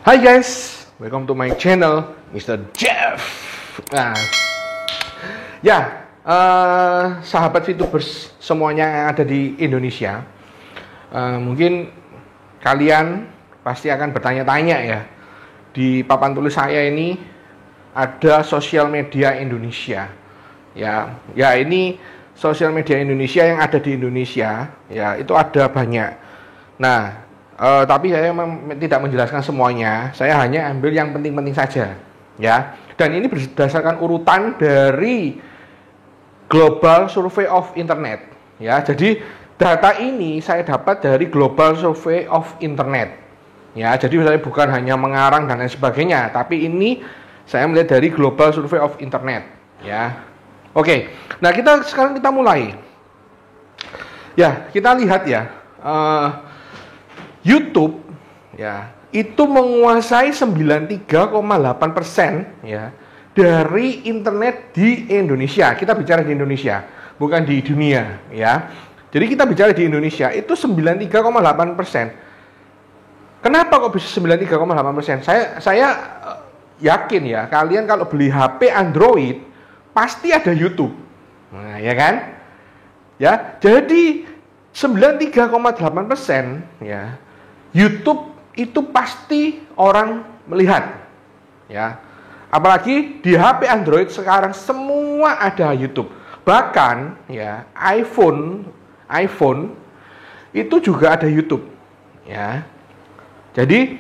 Hai guys, welcome to my channel, Mr. Jeff. Nah, ya, sahabat VTubers semuanya yang ada di Indonesia, mungkin kalian pasti akan bertanya-tanya ya. Di papan tulis saya ini ada sosial media Indonesia. Ya ini sosial media Indonesia yang ada di Indonesia. Ya, itu ada banyak. Nah, tapi saya tidak menjelaskan semuanya. Saya hanya ambil yang penting-penting saja, ya. Dan ini berdasarkan urutan dari Global Survey of Internet, ya. Jadi data ini saya dapat dari Global Survey of Internet, ya. Jadi saya bukan hanya mengarang dan lain sebagainya, tapi ini saya melihat dari Global Survey of Internet, ya. Oke, nah sekarang kita mulai. Ya, kita lihat ya. YouTube ya itu menguasai 93,8% ya dari internet di Indonesia. Kita bicara di Indonesia, bukan di dunia ya. Jadi kita bicara di Indonesia itu 93,8%. Kenapa kok bisa 93,8%? Saya yakin ya, kalian kalau beli HP Android pasti ada YouTube. Nah, ya kan? Ya, jadi 93,8% ya. YouTube itu pasti orang melihat, ya. Apalagi di HP Android sekarang semua ada YouTube. Bahkan ya iPhone itu juga ada YouTube, ya. Jadi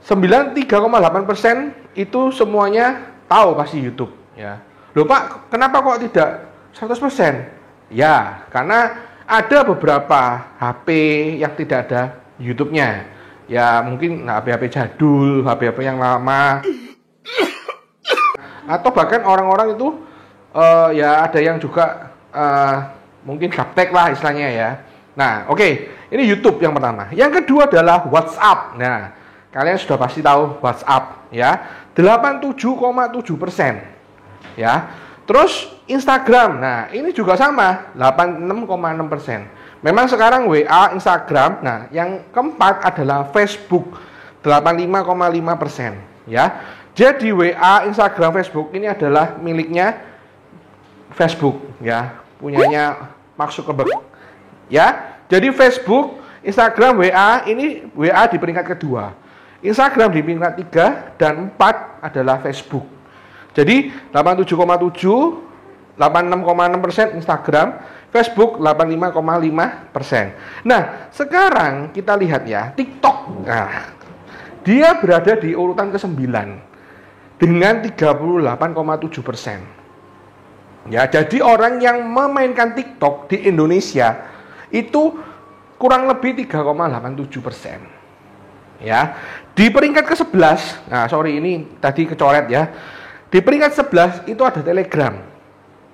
93,8% itu semuanya tahu pasti YouTube, ya. Loh Pak, kenapa kok tidak 100%? Ya, karena ada beberapa HP yang tidak ada YouTube-nya. Ya mungkin HP-HP jadul, HP-HP yang lama. Atau bahkan orang-orang itu ya ada yang juga mungkin gaptek lah istilahnya ya. Nah, oke. Ini YouTube yang pertama. Yang kedua adalah WhatsApp. Nah, kalian sudah pasti tahu WhatsApp ya. 87,7%. Ya. Terus Instagram. Nah, ini juga sama, 86,6%. Memang sekarang WA, Instagram. Nah, yang keempat adalah Facebook, 85,5%, ya. Jadi WA, Instagram, Facebook ini adalah miliknya Facebook, ya. Punyanya Mark Zuckerberg. Ya. Jadi Facebook, Instagram, WA ini WA di peringkat kedua. Instagram di peringkat 3 dan 4 adalah Facebook. Jadi 87,7, 86,6% Instagram, Facebook 85,5%. Nah, sekarang kita lihat ya, TikTok. Nah, dia berada di urutan ke-9 dengan 38,7%. Ya, jadi orang yang memainkan TikTok di Indonesia itu kurang lebih 3,87%. Ya. Di peringkat ke-11, nah sorry ini tadi kecoret ya. Di peringkat 11 itu ada Telegram.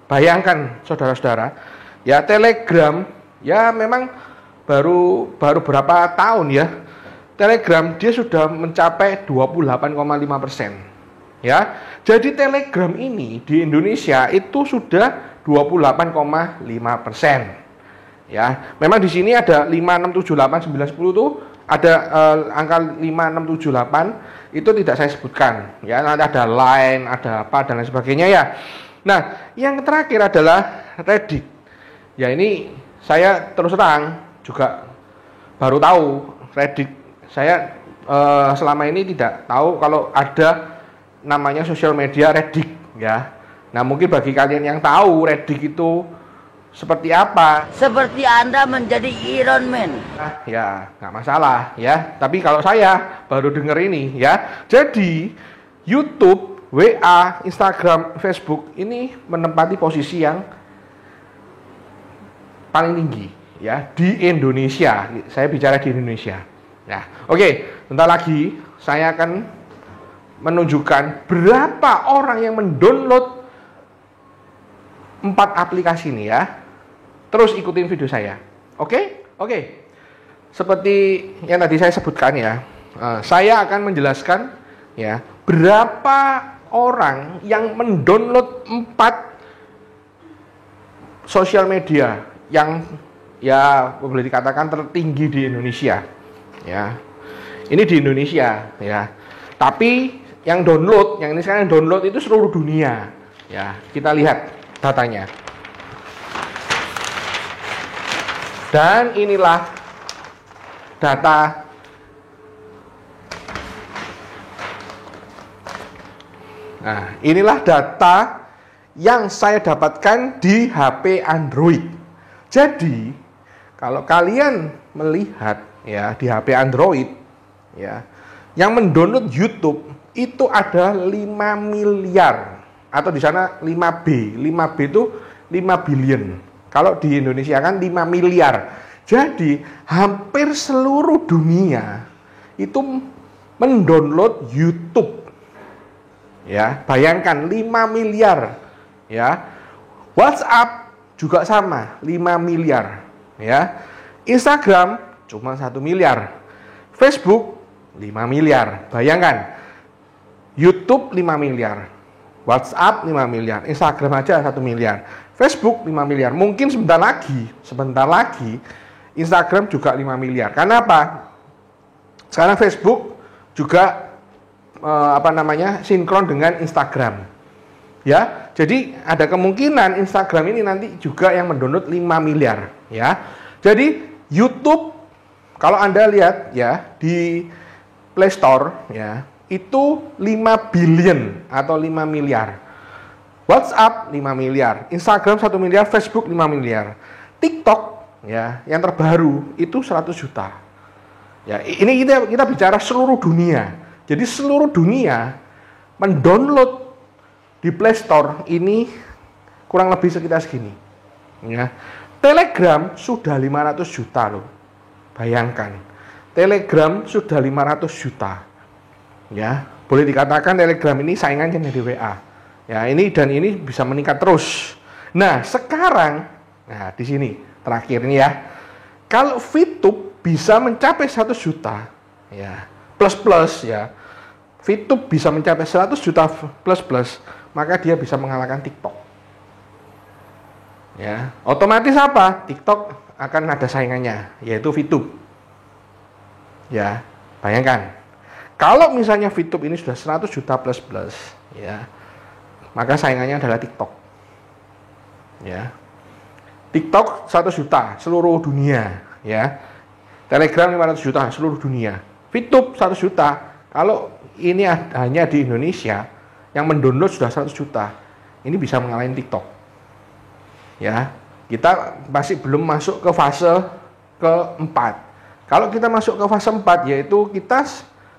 Bayangkan saudara-saudara, ya Telegram ya memang baru berapa tahun ya. Telegram dia sudah mencapai 28,5%. Ya. Jadi Telegram ini di Indonesia itu sudah 28,5%. Ya. Memang di sini ada 5, 6, 7, 8, 9, 10 tuh ada angka 5, 6, 7, 8 itu tidak saya sebutkan ya, nanti ada Line, ada apa dan lain sebagainya ya. Nah, yang terakhir adalah Reddit. Ya ini saya terus terang juga baru tahu Reddit. Saya selama ini tidak tahu kalau ada namanya sosial media Reddit ya. Nah, mungkin bagi kalian yang tahu Reddit itu seperti apa? Seperti Anda menjadi Iron Man. Nah, ya nggak masalah ya. Tapi kalau saya baru dengar ini ya. Jadi YouTube, WA, Instagram, Facebook ini menempati posisi yang paling tinggi ya di Indonesia. Saya bicara di Indonesia. Nah, oke. Bentar lagi saya akan menunjukkan berapa orang yang mendownload 4 aplikasi ini ya. Terus ikutin video saya. Oke? Seperti yang tadi saya sebutkan ya, saya akan menjelaskan ya berapa orang yang mendownload 4 sosial media yang ya boleh dikatakan tertinggi di Indonesia. Ya. Ini di Indonesia ya. Tapi yang download, yang ini sekarang download itu seluruh dunia. Ya, kita lihat datanya. Dan inilah data Nah, inilah data yang saya dapatkan di HP Android. Jadi, kalau kalian melihat ya di HP Android ya, yang mendownload YouTube itu ada 5 miliar atau di sana 5B. 5B itu 5 billion. Kalau di Indonesia kan 5 miliar. Jadi, hampir seluruh dunia itu mendownload YouTube. Ya, bayangkan 5 miliar ya. WhatsApp juga sama, 5 miliar ya. Instagram cuma 1 miliar. Facebook 5 miliar. Bayangkan. YouTube 5 miliar. WhatsApp 5 miliar. Instagram aja 1 miliar. Facebook 5 miliar. Mungkin sebentar lagi Instagram juga 5 miliar. Karena apa? Sekarang Facebook juga sinkron dengan Instagram. Ya, jadi ada kemungkinan Instagram ini nanti juga yang mendownload 5 miliar, ya. Jadi YouTube kalau Anda lihat ya di Play Store ya, itu 5 billion atau 5 miliar. WhatsApp 5 miliar, Instagram 1 miliar, Facebook 5 miliar. TikTok ya, yang terbaru itu 100 juta. Ya, ini kita bicara seluruh dunia. Jadi seluruh dunia mendownload di Play Store ini kurang lebih sekitar segini. Ya. Telegram sudah 500 juta loh. Bayangkan. Telegram sudah 500 juta. Ya, boleh dikatakan Telegram ini saingannya di WA. Ya, ini bisa meningkat terus. Nah, sekarang di sini terakhir ini ya. Kalau VTube bisa mencapai 100 juta, ya. Plus ya, VTube bisa mencapai 100 juta plus, maka dia bisa mengalahkan TikTok. Ya, otomatis apa? TikTok akan ada saingannya, yaitu VTube. Ya, bayangkan. Kalau misalnya VTube ini sudah 100 juta plus, ya, maka saingannya adalah TikTok. Ya, TikTok 100 juta seluruh dunia, ya. Telegram 500 juta seluruh dunia. VTube 100 juta. Kalau ini hanya di Indonesia yang mendownload sudah 100 juta, ini bisa mengalahkan TikTok. Ya, kita masih belum masuk ke fase keempat. Kalau kita masuk ke fase 4, yaitu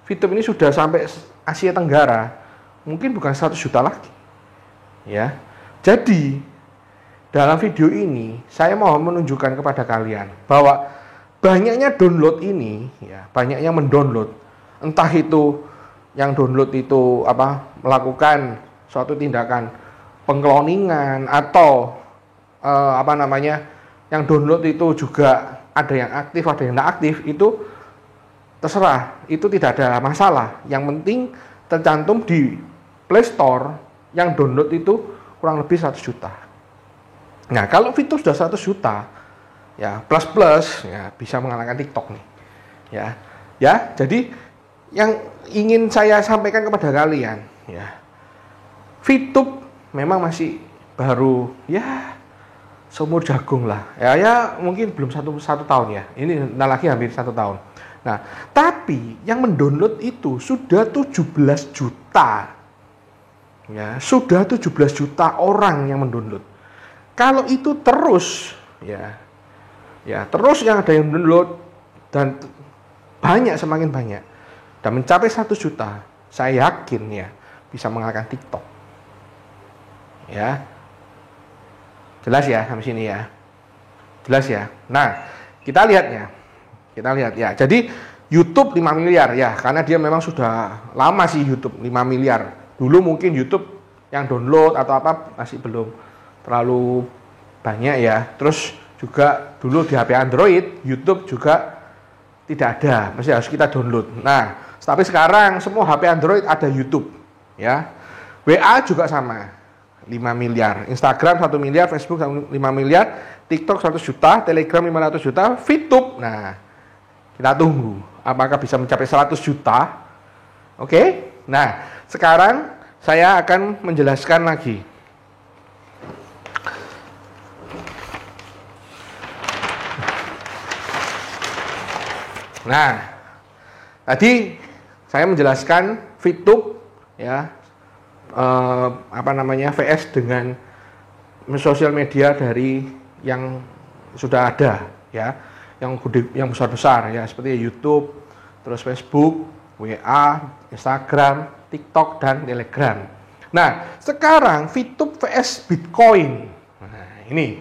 VTube ini sudah sampai Asia Tenggara, mungkin bukan 100 juta lagi. Ya, jadi dalam video ini saya mau menunjukkan kepada kalian bahwa banyaknya download ini, ya, banyak yang mendownload, entah itu yang download itu melakukan suatu tindakan pengkloningan atau yang download itu juga ada yang aktif, ada yang tidak aktif, itu terserah, itu tidak ada masalah. Yang penting tercantum di Play Store yang download itu kurang lebih 100 juta. Nah, kalau fitur sudah 100 juta, ya plus ya bisa mengalahkan TikTok nih. Ya, jadi yang ingin saya sampaikan kepada kalian, ya, VTube memang masih baru, ya seumur jagung lah, ya mungkin belum satu tahun ya, ini lagi hampir 1 tahun. Nah, tapi yang mendownload itu sudah 17 juta, ya sudah 17 juta orang yang mendownload. Kalau itu terus, ya terus yang ada yang download dan semakin banyak dan mencapai 1 juta, saya yakin ya bisa mengalahkan TikTok. Ya, jelas ya sampai sini ya, jelas ya. Nah, kita lihat ya. Jadi YouTube 5 miliar ya, karena dia memang sudah lama sih YouTube 5 miliar. Dulu mungkin YouTube yang download atau apa masih belum terlalu banyak ya. Terus juga dulu di HP Android, YouTube juga tidak ada, masih harus kita download. Nah, tapi sekarang semua HP Android ada YouTube, ya. WA juga sama, 5 miliar. Instagram 1 miliar, Facebook 5 miliar, TikTok 100 juta, Telegram 500 juta, VTube. Nah, kita tunggu apakah bisa mencapai 100 juta? Oke. Nah, sekarang saya akan menjelaskan lagi. Nah, tadi saya menjelaskan VTube ya, VS dengan sosial media dari yang sudah ada ya, yang gede, yang besar-besar ya, seperti YouTube, terus Facebook, WA, Instagram, TikTok dan Telegram. Nah, sekarang VTube vs Bitcoin. Nah, ini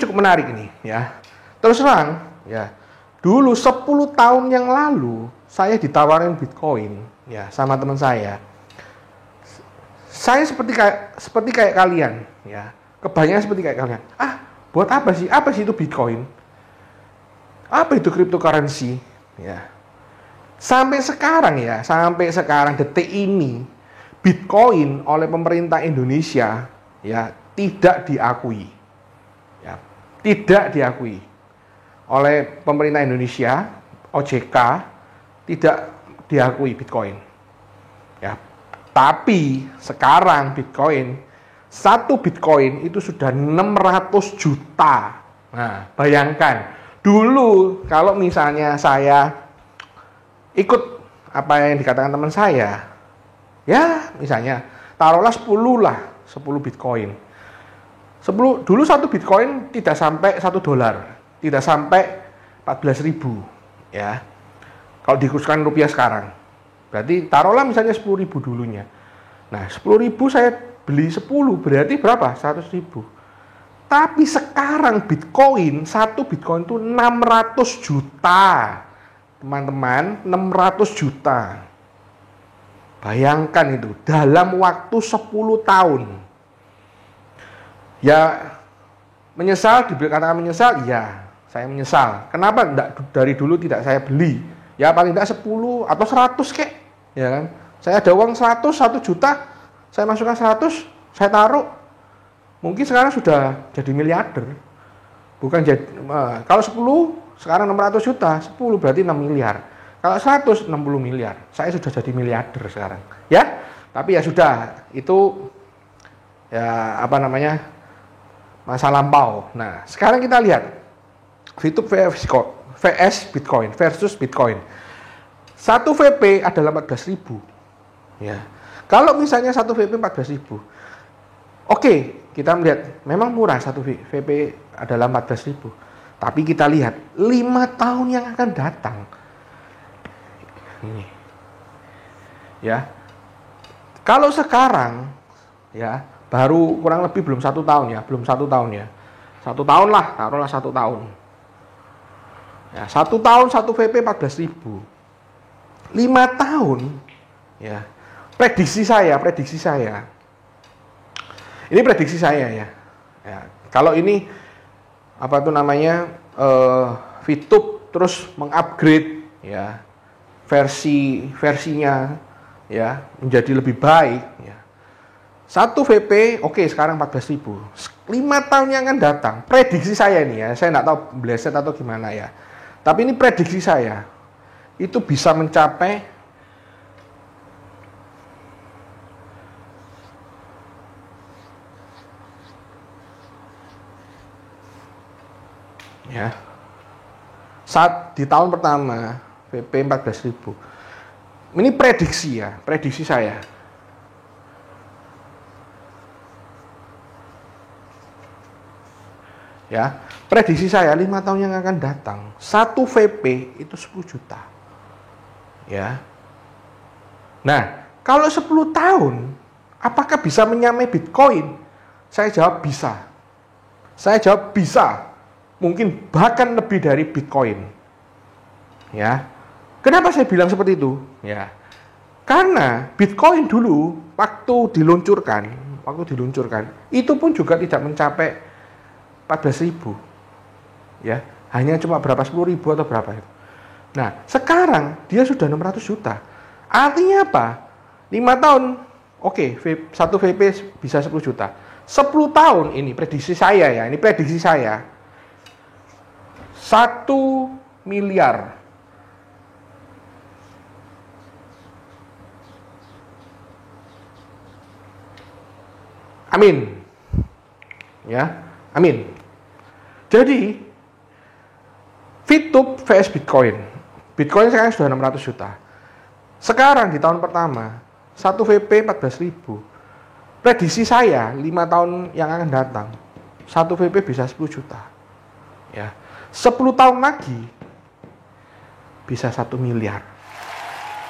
cukup menarik ini ya. Terus terang ya. Dulu 10 tahun yang lalu saya ditawarin Bitcoin ya sama teman saya. Saya seperti kayak kalian ya. Kebanyakan seperti kayak kalian. Buat apa sih? Apa sih itu Bitcoin? Apa itu cryptocurrency? Ya. Sampai sekarang detik ini Bitcoin oleh pemerintah Indonesia ya tidak diakui. Ya, tidak diakui oleh pemerintah Indonesia, OJK, tidak diakui Bitcoin. Ya. Tapi sekarang satu Bitcoin itu sudah 600 juta. Nah, bayangkan. Dulu kalau misalnya saya ikut apa yang dikatakan teman saya, ya misalnya taruhlah 10 Bitcoin. Dulu satu Bitcoin tidak sampai $1. Tidak sampai 14.000 ya. Kalau dikurskan rupiah sekarang. Berarti taruhlah misalnya 10.000 dulunya. Nah, 10.000 saya beli 10 berarti berapa? 100.000. Tapi sekarang satu Bitcoin itu 600 juta. Teman-teman, 600 juta. Bayangkan itu dalam waktu 10 tahun. Ya, menyesal, dikatakan menyesal, ya. Saya menyesal. Kenapa dari dulu tidak saya beli? Ya paling tidak 10 atau 100 kek. Ya kan? Saya ada uang 1 juta, saya masukkan 100, saya taruh. Mungkin sekarang sudah jadi miliarder. Bukan jadi kalau 10 sekarang 600 juta, 10 berarti 6 miliar. Kalau 100 60 miliar. Saya sudah jadi miliarder sekarang. Ya. Tapi ya sudah, itu ya masa lampau. Nah, sekarang kita lihat VTube vs Bitcoin versus Bitcoin. 1 VP adalah 14.000. Ya. Kalau misalnya 1 VP 14.000. Oke, kita melihat memang murah 1 VP adalah 14.000. Tapi kita lihat 5 tahun yang akan datang. Ini. Ya. Kalau sekarang ya, baru kurang lebih belum 1 tahun ya, 1 tahun lah, taruhlah 1 tahun. Ya, 1 tahun 1 VP 14.000. 5 tahun ya. Prediksi saya. Ini prediksi saya ya. Ya, kalau ini VTube terus mengupgrade ya versinya ya menjadi lebih baik ya. 1 VP oke, sekarang 14.000. 5 tahun yang akan datang, prediksi saya ini ya, saya nggak tahu bleset atau gimana ya. Tapi ini prediksi saya, itu bisa mencapai ya, saat di tahun pertama VP 14.000. Ini prediksi saya. Ya, prediksi saya 5 tahun yang akan datang, 1 VP itu 10 juta. Ya. Nah, kalau 10 tahun, apakah bisa menyamai Bitcoin? Saya jawab bisa. Mungkin bahkan lebih dari Bitcoin. Ya. Kenapa saya bilang seperti itu? Ya. Karena Bitcoin dulu waktu diluncurkan, itu pun juga tidak mencapai 14.000. Ya, hanya cuma berapa 10.000 atau berapa itu. Nah, sekarang dia sudah 600 juta. Artinya apa? 5 tahun, oke, 1 VP bisa 10 juta. 10 tahun ini prediksi saya ya, 1 miliar Amin. Ya, amin. Jadi VTube vs Bitcoin. Bitcoin sekarang sudah 600 juta. Sekarang di tahun pertama 1 VP 14.000. Prediksi saya 5 tahun yang akan datang 1 VP bisa 10 juta. Ya. 10 tahun lagi bisa 1 miliar.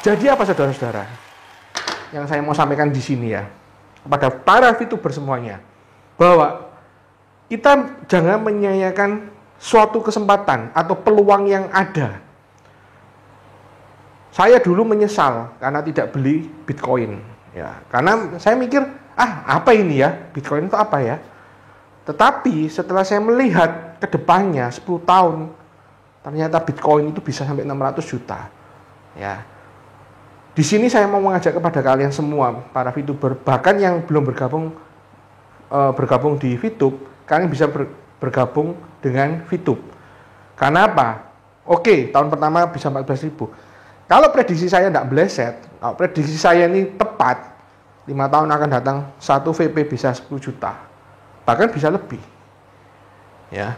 Jadi apa saudara-saudara? Yang saya mau sampaikan di sini ya, kepada para VTuber semuanya, bahwa kita jangan menyia-nyiakan suatu kesempatan atau peluang yang ada. Saya dulu menyesal karena tidak beli Bitcoin, ya, karena saya mikir, apa ini ya, Bitcoin itu apa ya? Tetapi setelah saya melihat ke depannya 10 tahun, ternyata Bitcoin itu bisa sampai 600 juta. Ya. Di sini saya mau mengajak kepada kalian semua, para VTuber, bahkan yang belum bergabung di VTube, kalian bisa bergabung dengan VTube. Karena apa? Oke, tahun pertama bisa 14.000. Kalau prediksi saya tidak meleset, kalau prediksi saya ini tepat, 5 tahun akan datang 1 VP bisa 10 juta. Bahkan bisa lebih. Ya.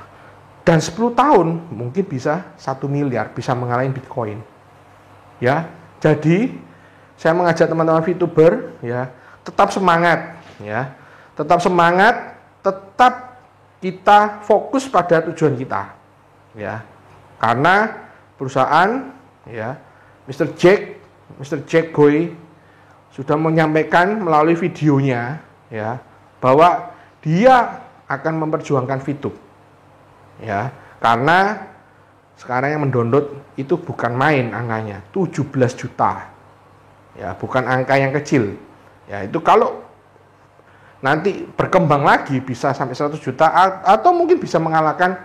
Dan 10 tahun mungkin bisa 1 miliar, bisa mengalahin Bitcoin. Ya. Jadi saya mengajak teman-teman VTuber, ya, tetap semangat, ya. Tetap semangat, tetap kita fokus pada tujuan kita. Ya. Karena perusahaan, ya, Mr. Jack Goy sudah menyampaikan melalui videonya, ya, bahwa dia akan memperjuangkan VTube. Ya, karena sekarang yang mendownload itu bukan main angkanya, 17 juta. Ya, bukan angka yang kecil. Ya, itu kalau nanti berkembang lagi bisa sampai 100 juta atau mungkin bisa mengalahkan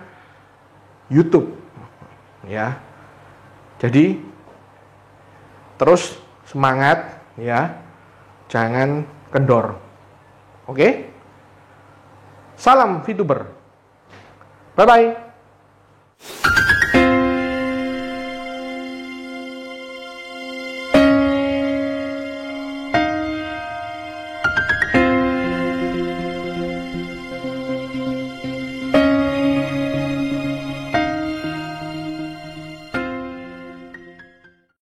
YouTube. Ya. Jadi terus semangat, ya. Jangan kendor. Oke? Salam VTuber. Bye-bye.